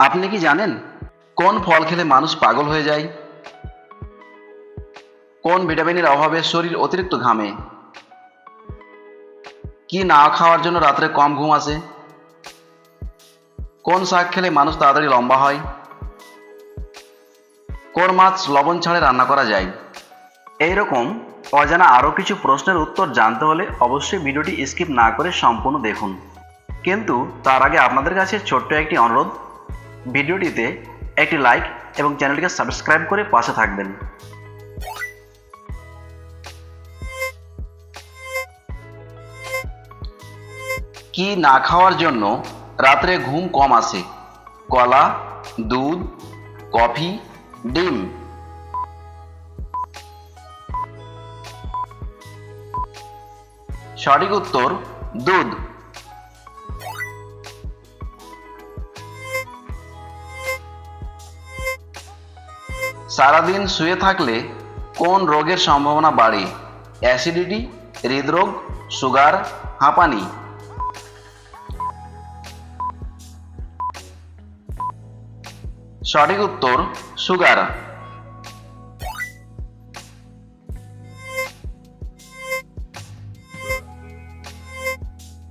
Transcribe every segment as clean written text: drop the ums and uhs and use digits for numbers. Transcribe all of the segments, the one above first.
আপনি কি জানেন কোন ফল খেলে মানুষ পাগল হয়ে যায়? কোন ভিটামিনের অভাবে শরীর অতিরিক্ত ঘামে? কি না খাওয়ার জন্য রাত্রে কম ঘুম আসে? কোন শাক খেলে মানুষ তাড়াতাড়ি লম্বা হয়? কোন মাছ লবণ ছাড়া রান্না করা যায়? এই রকম অজানা আরও কিছু প্রশ্নের উত্তর জানতে হলে অবশ্যই ভিডিওটি স্কিপ না করে সম্পূর্ণ দেখুন। কিন্তু তার আগে আপনাদের কাছে ছোট্ট একটি অনুরোধ, ভিডিওটিতে একটি লাইক এবং চ্যানেলটিকে সাবস্ক্রাইব করে পাশে থাকবেন। কি না খাওয়ার জন্য রাত্রে ঘুম কম আসে? কলা, দুধ, কফি, ডিম? সঠিক উত্তর দুধ। সারাদিন শুয়ে থাকলে কোন রোগের সম্ভাবনা বাড়ে? অ্যাসিডিটি, হৃদরোগ, সুগার, হাঁপানি? সঠিক উত্তর সুগার।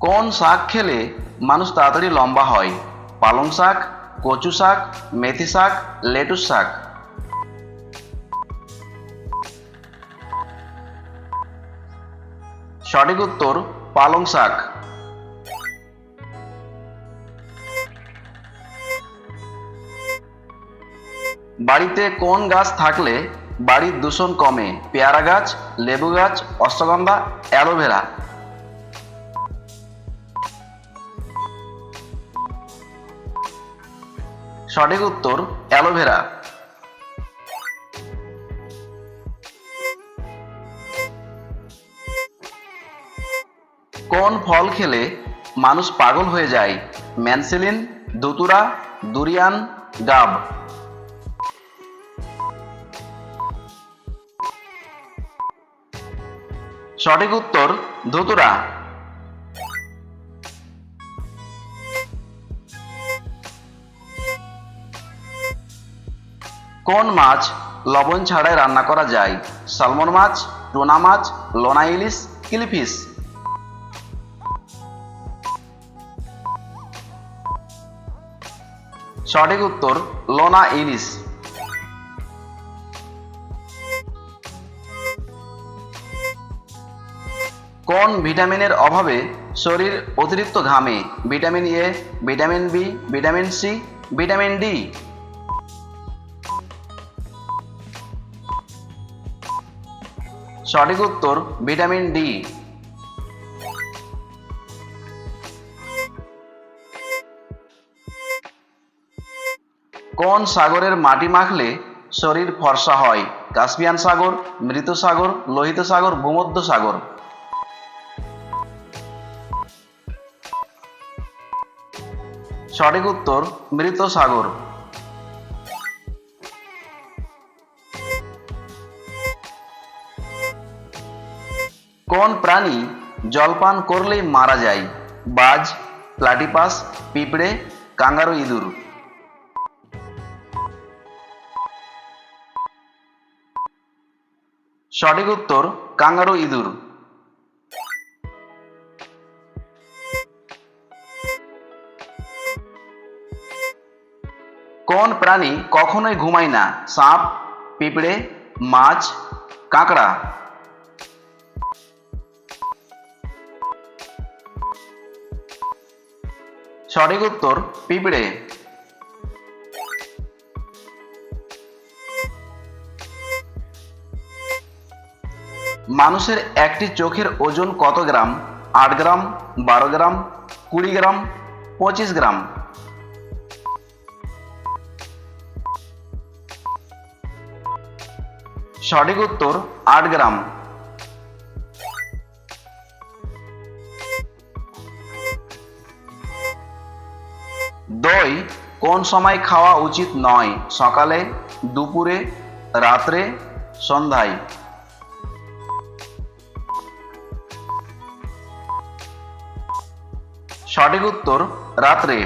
কোন শাক খেলে মানুষ তাড়াতাড়ি লম্বা হয়? পালং শাক, কচু শাক, মেথি শাক, লেটুস শাক? সঠিক উত্তর পালং শাক। বাড়িতে কোন গাছ থাকলে বাড়ির দূষণ কমে? পেয়ারা গাছ, লেবু গাছ, অশ্বগন্ধা, অ্যালোভেরা? সঠিক উত্তর অ্যালোভেরা। কোন ফল খেলে মানুষ পাগল হয়ে যায়? ম্যানসিলিন, ধুতুরা, দুরিয়ান, গাব? সঠিক উত্তর ধুতুরা। কোন মাছ লবণ ছাড়াই রান্না করা যায়? সালমন মাছ, টুনা মাছ, লোনা ইলিশ, কিলিফিশ? সঠিক উত্তর লোনা ইলিশ। কোন ভিটামিনের অভাবে শরীর অতিরিক্ত ঘামে? Vitamin A, vitamin B, vitamin C, vitamin D? সঠিক উত্তর ভিটামিন ডি। কোন সাগরের মাটি মাখলে শরীর ফর্সা হয়? কাস্পিয়ান সাগর, মৃত সাগর, লোহিত সাগর, ভূমধ্য সাগর? সঠিক উত্তর মৃত সাগর। কোন প্রাণী জলপান করলেই মারা যায়? বাজ, প্লাটিপাস, পিঁপড়ে, কাঙ্গারু, ইঁদুর? সঠিক উত্তর কাঙ্গারু, ইঁদুর। কোন প্রাণী কখনোই ঘুমায় না? সাপ, পিঁপড়ে, মাছ, কাঁকড়া? সঠিক উত্তর পিঁপড়ে। মানুষের একটি চোখের ওজন কত গ্রাম? 8 গ্রাম, 12 গ্রাম, 20 গ্রাম, 25 গ্রাম? সঠিক উত্তর 8 গ্রাম। দই কোন সময় খাওয়া উচিত নয়? সকালে, দুপুরে, রাত্রে, সন্ধ্যায়? সঠিক উত্তর রাত্রে।